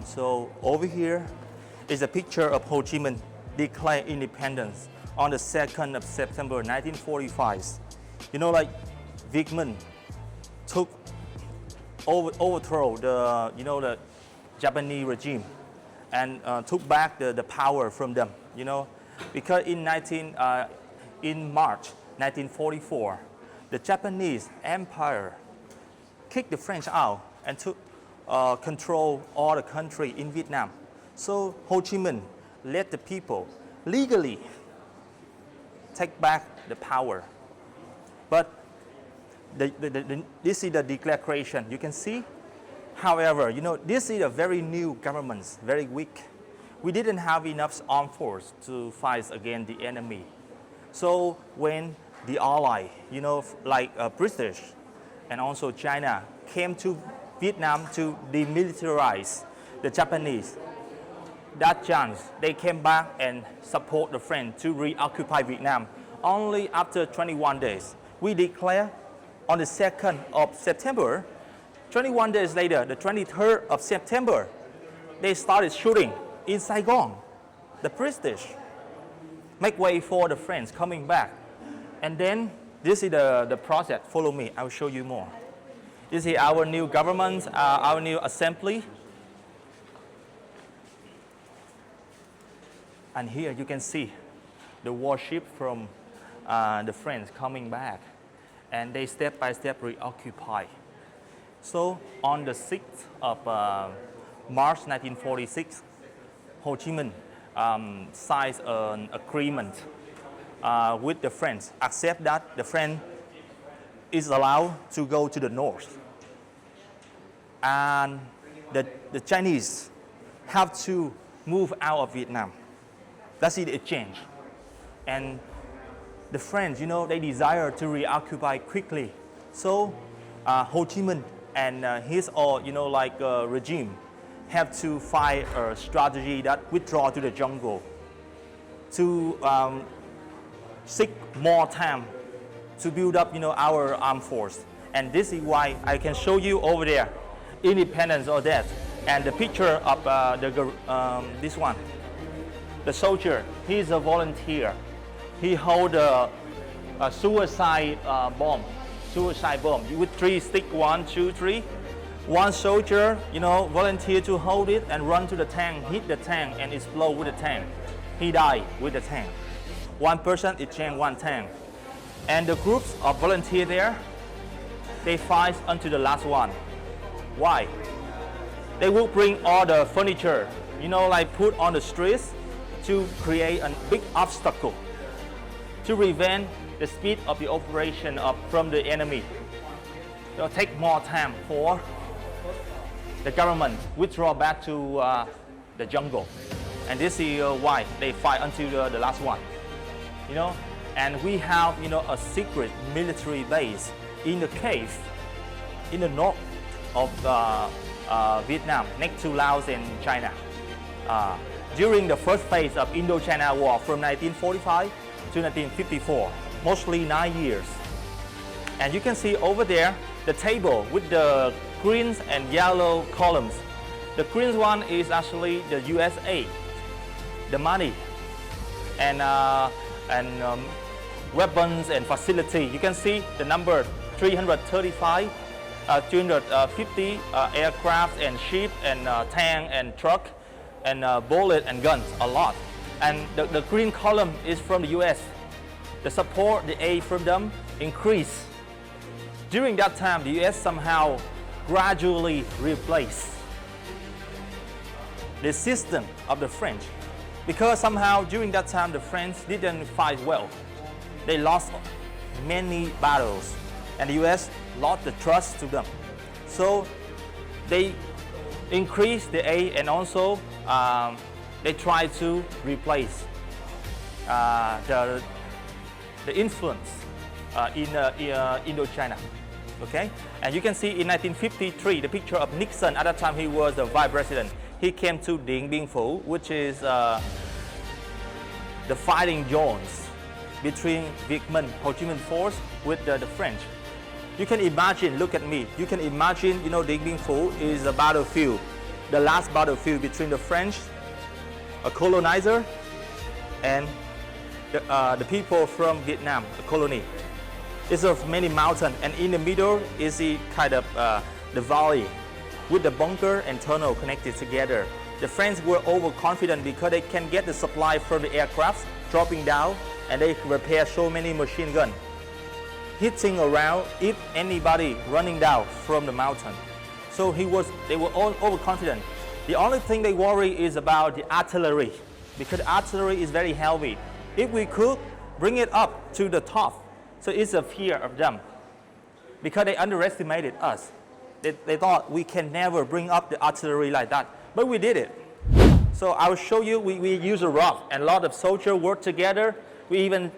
So over here is a picture of Ho Chi Minh declare independence on the 2nd of September 1945. You know, like Viet Minh took overthrow the Japanese regime and took back the power from them. Because in March 1944, the Japanese Empire kicked the French out and took control all the country in Vietnam. So Ho Chi Minh let the people legally take back the power. But this is the declaration. You can see. However, this is a very new government, very weak. We didn't have enough armed force to fight against the enemy. So when the ally, like British and also China, came to Vietnam to demilitarize the Japanese, that chance they came back and support the French to reoccupy Vietnam. Only after 21 days, we declare on the 2nd of September. 21 days later, the 23rd of September, they started shooting in Saigon. The British make way for the French coming back. And then this is the process. Follow me, I'll show you more. This is our new government, our new assembly. And here you can see the warship from the French coming back. And they step by step reoccupy. So on the 6th of March 1946, Ho Chi Minh signs an agreement with the French, accept that the French is allowed to go to the north. And the Chinese have to move out of Vietnam. That's the exchange. And the French, they desire to reoccupy quickly. So Ho Chi Minh and his regime have to find a strategy that withdraw to the jungle to seek more time to build up our armed force. And this is why I can show you over there independence or death, and the picture of this one, the soldier. He's a volunteer. He hold a suicide bomb with 3 sticks, 1, 2, 3. One soldier, volunteer to hold it and run to the tank, hit the tank and explode with the tank. He died with the tank. One person exchange 1 tank. And the groups of volunteers there, they fight until the last one. Why? They will bring all the furniture, like put on the streets to create a big obstacle to prevent the speed of the operation from the enemy. It'll take more time for the government withdraw back to the jungle. And this is why they fight until the last one. And we have a secret military base in the cave in the north of Vietnam, next to Laos and China. During the first phase of Indo-China War from 1945 to 1954, mostly 9 years. And you can see over there the table with the green and yellow columns. The green one is actually the USA, the money, and weapons and facility. You can see the number 335, 250 aircraft and ship and tank and truck and bullet and guns, a lot. And the green column is from the US. The support, the aid from them increased. During that time, the US somehow gradually replaced the system of the French, because somehow during that time the French didn't fight well. They lost many battles and the US lost the trust to them. So they increased the aid and also they try to replace the influence in Indochina. Okay, and you can see in 1953 the picture of Nixon. At that time he was the vice president. He came to Dien Bien Phu, which is the fighting zones between Viet Minh, Ho Chi Minh force with the French. You can imagine, look at me, you can imagine, Dien Bien Phu is a battlefield the last battlefield between the French, a colonizer, and the people from Vietnam, a colony. It's of many mountains, and in the middle is the kind of the valley with the bunker and tunnel connected together. The French were overconfident because they can get the supply from the aircraft dropping down, and they repair so many machine guns, hitting around if anybody running down from the mountain. So they were all overconfident. The only thing they worry is about the artillery, because the artillery is very heavy. If we could bring it up to the top, so it's a fear of them, because they underestimated us. They thought we can never bring up the artillery like that, but we did it. So I will show you, we use a rock, and a lot of soldiers work together. We even,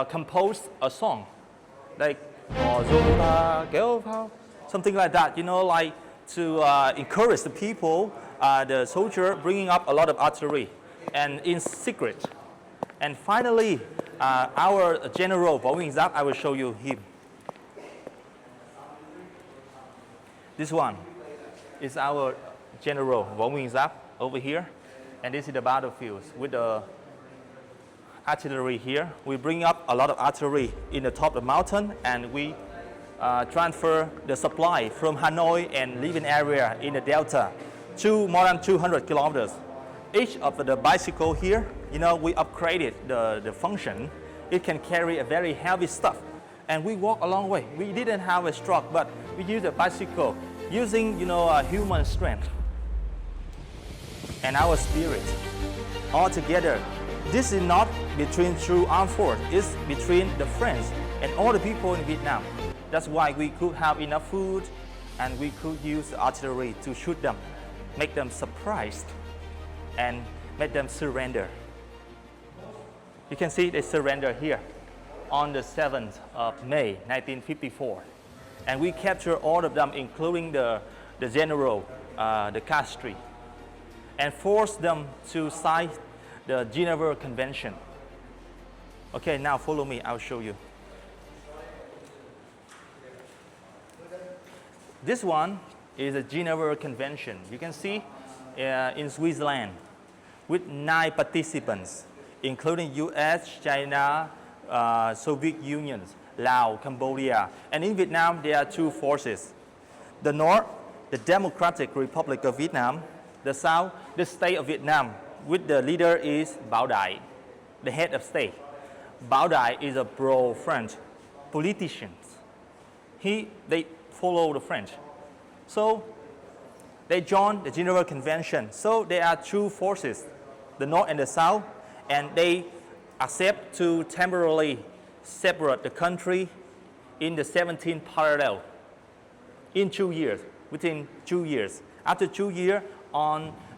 composed a song, like something like that, to encourage the people, the soldier bringing up a lot of artillery, and in secret. And finally, our general, Võ Nguyên Giáp, I will show you him. This one is our general, Võ Nguyên Giáp, over here. And this is the battlefields with the artillery here. We bring up a lot of artillery in the top of the mountain, and we transfer the supply from Hanoi and living area in the delta to more than 200 kilometers. Each of the bicycle here, we upgraded the function. It can carry a very heavy stuff, and we walk a long way. We didn't have a stroke, but we used a bicycle using, human strength and our spirit all together. This is not between true armed force, it's between the French and all the people in Vietnam. That's why we could have enough food, and we could use artillery to shoot them, make them surprised, and make them surrender. You can see they surrender here on the 7th of May, 1954. And we captured all of them, including the general, the Castries, and forced them to sign the Geneva Convention. Okay, now follow me, I'll show you. This one is a Geneva Convention. You can see in Switzerland with 9 participants, including US, China, Soviet Union, Laos, Cambodia. And in Vietnam, there are 2 forces. The North, the Democratic Republic of Vietnam. The South, the state of Vietnam, with the leader is Bảo Đại, the head of state. Bảo Đại is a pro-French politician. They follow the French. So they joined the Geneva Convention. So there are 2 forces, the North and the South, and they accept to temporarily separate the country in the 17th parallel in 2 years, within 2 years. After 2 years,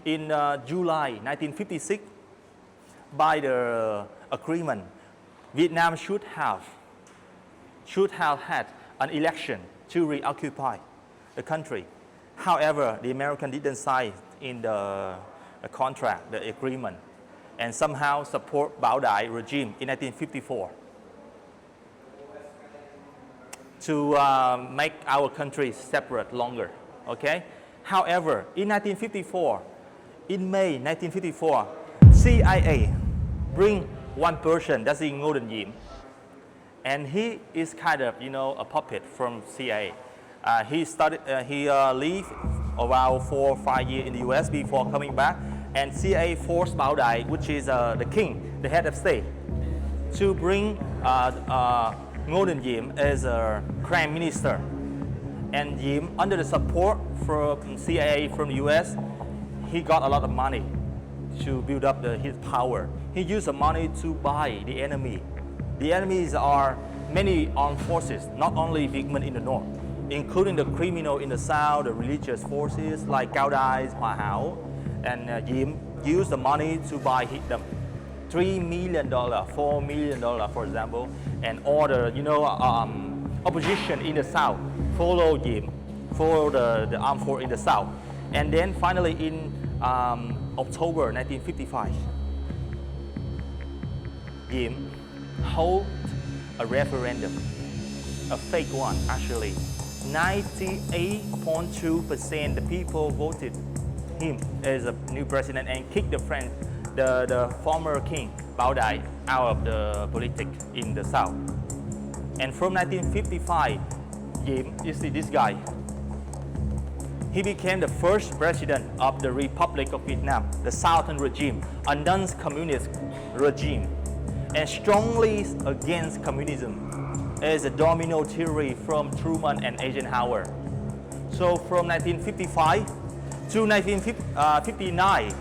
in July 1956, by the agreement, Vietnam should have had an election to reoccupy the country. However, the Americans didn't sign in the contract, the agreement, and somehow support Bảo Đại regime in 1954 to make our country separate longer. Okay. However, in 1954, in May 1954, CIA bring one person, that's Ngô Đình Diệm, and he is kind of, a puppet from CIA. He lived around 4 or 5 years in the US before coming back, and CIA forced Bảo Đại, which is the king, the head of state, to bring Ngô Đình Diệm as a prime minister. And Diệm, under the support from CIA from the US, he got a lot of money to build up his power. He used the money to buy the enemy. The enemies are many armed forces, not only big men in the north, including the criminal in the south, the religious forces like Cao Đai, Hòa Hảo, and Diệm used the money to buy them. $3 million, $4 million, for example, and all the opposition in the south follow Diệm, follow the armed force in the south. And then finally in October 1955, Diệm held a referendum, a fake one actually. 98.2% the people voted him as a new president and kick the former king Bao Dai out of the politics in the south. And from 1955, Diem, you see this guy, he became the first president of the Republic of Vietnam, the Southern regime, a non-communist regime, and strongly against communism as a domino theory from Truman and Eisenhower. So from 1955 to 1959,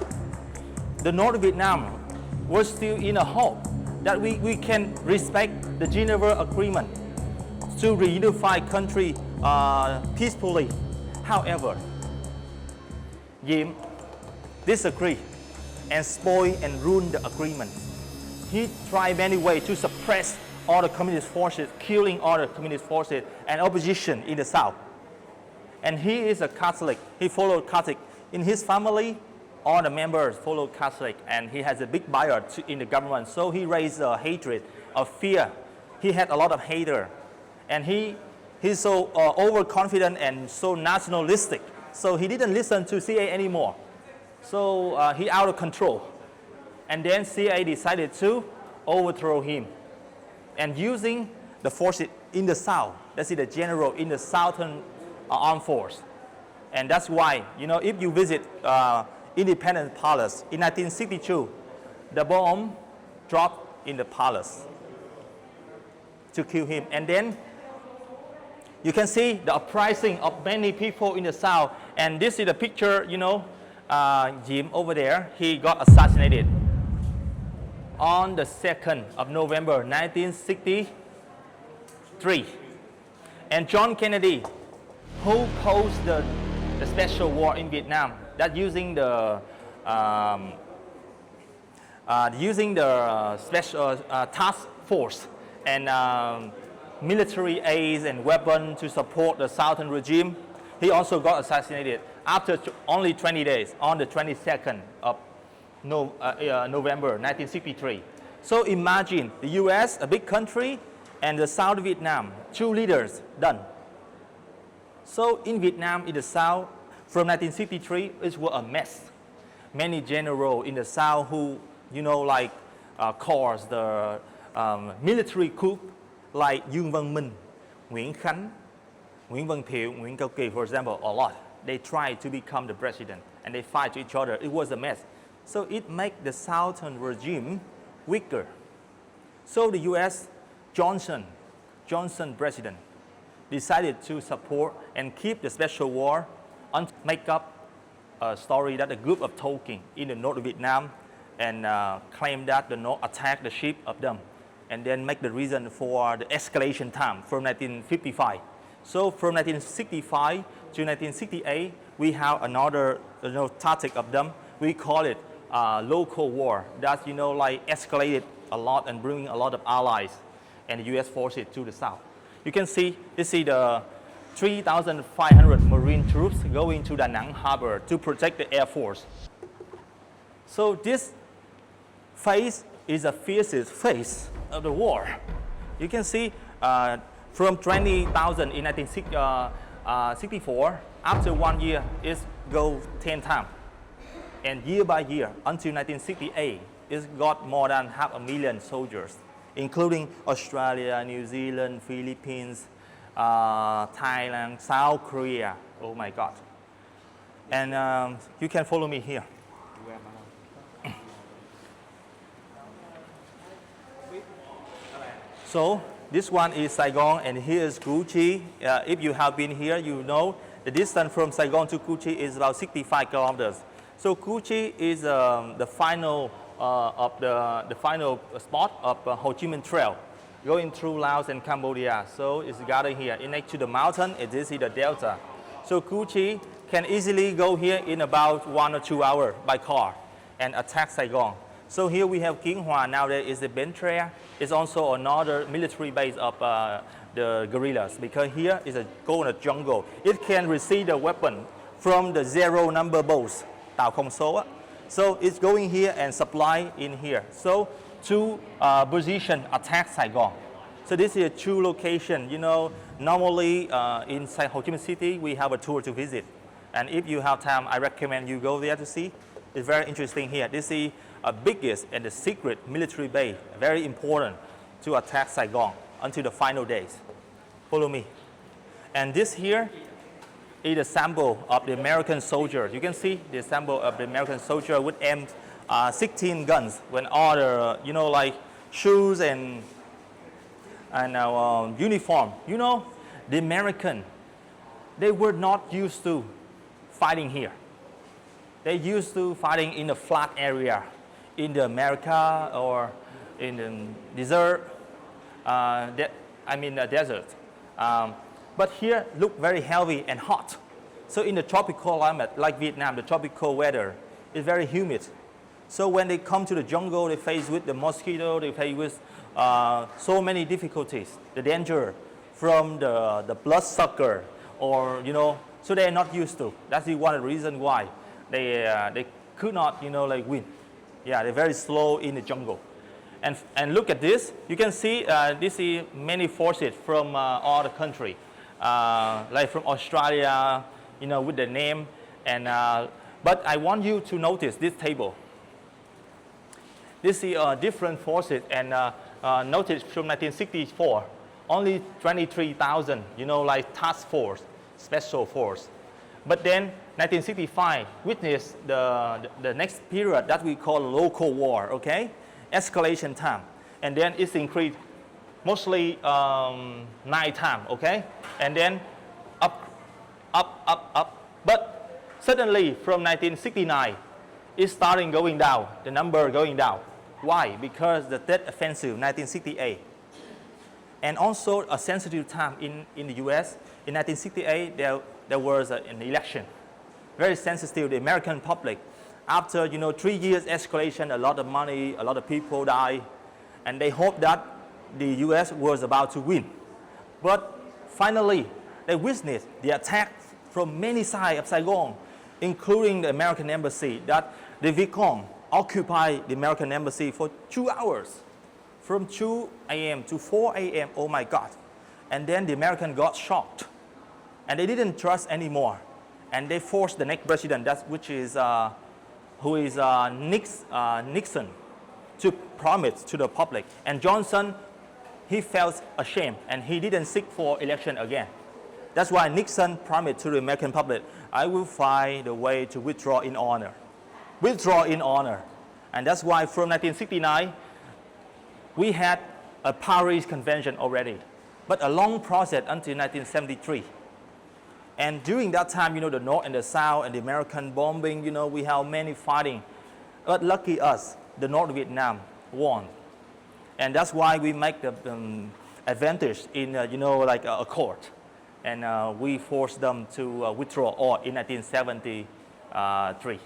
the North Vietnam was still in a hope that we can respect the Geneva Agreement to reunify country peacefully. However, Diem disagreed and spoiled and ruined the agreement. He tried many ways to suppress all the communist forces, killing all the communist forces and opposition in the south. And he is a Catholic. He followed Catholic. In his family, all the members follow Catholic, and he has a big bias in the government. So he raised hatred, of fear. He had a lot of haters, and he's so overconfident and so nationalistic. So he didn't listen to CIA anymore. So he out of control. And then CIA decided to overthrow him, and using the forces in the south. That's the general in the southern armed force. And that's why, you know, if you visit Independence Palace in 1962, the bomb dropped in the palace to kill him. And then you can see the uprising of many people in the south. And this is the picture, you know, Diem over there, he got assassinated on the 2nd of November 1963. And John Kennedy, who posed the special war in Vietnam, that using the special task force and military aids and weapons to support the southern regime, he also got assassinated after only 20 days on the 22nd of November 1963. So imagine the US, a big country, and the South Vietnam, two leaders done. So in Vietnam, in the South, from 1963, it was a mess. Many generals in the South who, you know, like caused the military coup, like Dương Văn Minh, Nguyễn Khánh, Nguyễn Văn Thiệu, Nguyễn Cao Kỳ, for example, a lot. They tried to become the president, and they fight to each other. It was a mess. So it made the Southern regime weaker. So the US, Johnson president, decided to support and keep the special war and make up a story that a group of talking in the North Vietnam and claim that the North attacked the ship of them, and then make the reason for the escalation time from 1955. So from 1965 to 1968, we have another tactic of them. We call it local war. That, you know, like escalated a lot and bringing a lot of allies and the US forces to the south. You can see, the 3,500 Marine troops going to Da Nang harbor to protect the Air Force. So this phase is the fiercest phase of the war. You can see from 20,000 in 1964, after 1 year, it goes 10 times. And year by year, until 1968, it got more than 500,000 soldiers, including Australia, New Zealand, Philippines, Thailand, South Korea. Oh my God. And you can follow me here. So this one is Saigon, and here is Cu Chi. If you have been here, you know the distance from Saigon to Cu Chi is about 65 kilometers. So Cu Chi is the final the final spot of Ho Chi Minh Trail, going through Laos and Cambodia. So it's gathered here next to the mountain. This is the delta. So Cu Chi can easily go here in about 1 or 2 hours by car and attack Saigon. So here we have Kinh Hoa. Now there is the Bến Tre. It's also another military base of the guerrillas, because here is a go in a jungle. It can receive the weapon from the zero number boats, Tàu Không Số. So it's going here and supply in here. So two position attack Saigon. So this is a true location. You know, normally in Ho Chi Minh City, we have a tour to visit. And if you have time, I recommend you go there to see. It's very interesting here. This is a biggest and the secret military base, very important to attack Saigon until the final days. Follow me. And this here is a sample of the American soldier. You can see the sample of the American soldier with M16 guns when all the, like shoes and uniform. You know, the American, they were not used to fighting here. They used to fighting in the flat area, in the America or in the desert, the desert. But here look very heavy and hot. So in the tropical climate, like Vietnam, the tropical weather is very humid. So when they come to the jungle, they face with the mosquito, they face with so many difficulties, the danger from the bloodsucker, or so they are not used to. That's one of the reasons why they could not win. Yeah, they're very slow in the jungle. And look at this. You can see this is many forces from all the country, like from Australia, with the name. And but I want you to notice this table. This is different forces, and notice from 1964, only 23,000, like task force, special force. But then 1965 witnessed the next period that we call local war, okay? Escalation time. And then it's increased mostly 9 times, okay? And then up. But suddenly from 1969, it's starting going down, the number going down. Why? Because the Tet Offensive, 1968. And also a sensitive time in the US. In 1968, there was an election. Very sensitive to the American public. After 3 years escalation, a lot of money, a lot of people died, and they hoped that the U.S. was about to win. But finally, they witnessed the attack from many sides of Saigon, including the American embassy, that the Viet Cong occupied the American embassy for 2 hours, from 2 a.m. to 4 a.m. Oh my God. And then the American got shocked, and they didn't trust anymore. And they forced the next president, who is Nixon, to promise to the public. And Johnson, he felt ashamed, and he didn't seek for election again. That's why Nixon promised to the American public, I will find a way to withdraw in honor. Withdraw in honor. And that's why from 1969, we had a Paris Convention already, but a long process until 1973. And during that time, the North and the South and the American bombing, we have many fighting. But lucky us, the North Vietnam won. And that's why we make the advantage in, a court. And we forced them to withdraw all in 1973.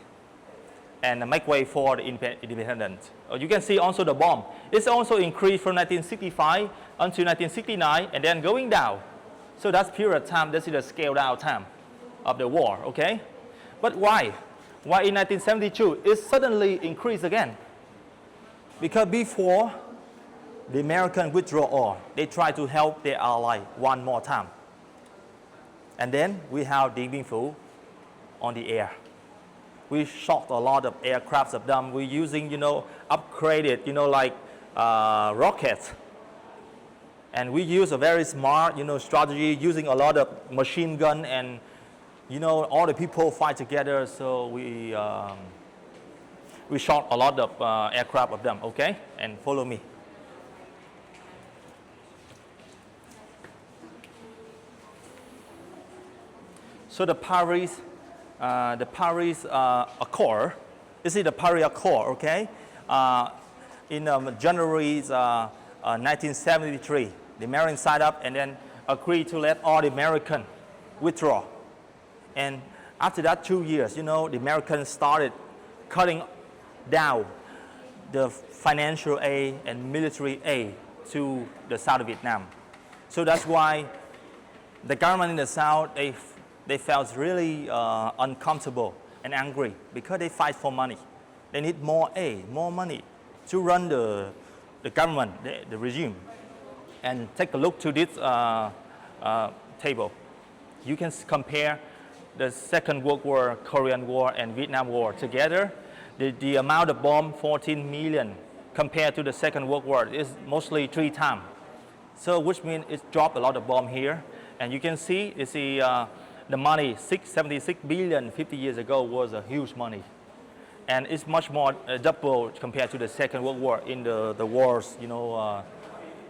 And make way for the independence. You can see also the bomb. It's also increased from 1965 until 1969, and then going down. So that's period of time, this is the scaled out time of the war, okay? But why? Why in 1972 it suddenly increased again? Because before the American withdrawal, they tried to help their ally one more time. And then we have Dien Bien Phu on the air. We shot a lot of aircrafts of them. We're using, upgraded, rockets. And we use a very smart, strategy, using a lot of machine gun, and, all the people fight together. So we shot a lot of aircraft of them, okay? And follow me. So the Paris Accord, this is the Paris Accord, okay? In January 1973. The Americans signed up and then agreed to let all the Americans withdraw. And after that 2 years, the Americans started cutting down the financial aid and military aid to the South of Vietnam. So that's why the government in the South, they felt really uncomfortable and angry because they fight for money. They need more aid, more money to run the government, the regime. And take a look to this table. You can compare the Second World War, Korean War, and Vietnam War together, the amount of bomb, 14 million, compared to the Second World War, is mostly 3 times. So which means it dropped a lot of bomb here. And you can see, the money, 76 billion 50 years ago was a huge money. And it's much more double compared to the Second World War in the wars, you know,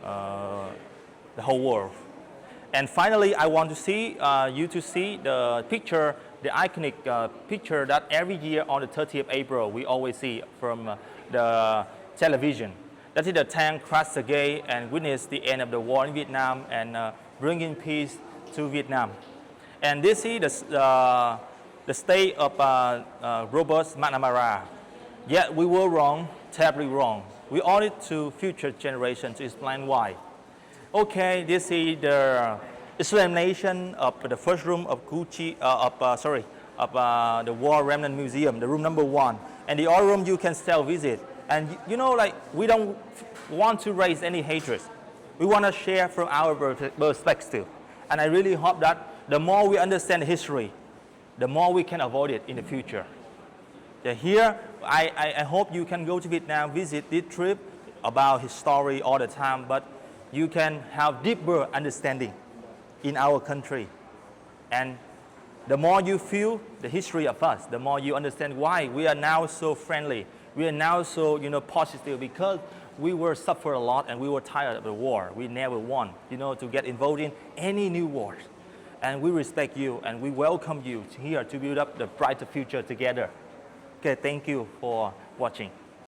the whole world. And finally, I want to see you to see the picture, the iconic picture that every year on the 30th April we always see from the television. That is the tank crash the gate and witness the end of the war in Vietnam and bringing peace to Vietnam. And this is the state of Robert McNamara. Yet we were wrong, terribly wrong. We owe it to future generations to explain why. Okay, this is the explanation of the first room of the War Remnants Museum, the room number 1. And the other room you can still visit. And you know, like, we don't want to raise any hatred. We want to share from our perspective. And I really hope that the more we understand history, the more we can avoid it in the future. Here, I hope you can go to Vietnam, visit this trip about his story all the time, but you can have deeper understanding in our country. And the more you feel the history of us, the more you understand why we are now so friendly. We are now so, you know, positive, because we were suffer a lot and we were tired of the war. We never want, you know, to get involved in any new wars. And we respect you and we welcome you here to build up the brighter future together. Okay, thank you for watching.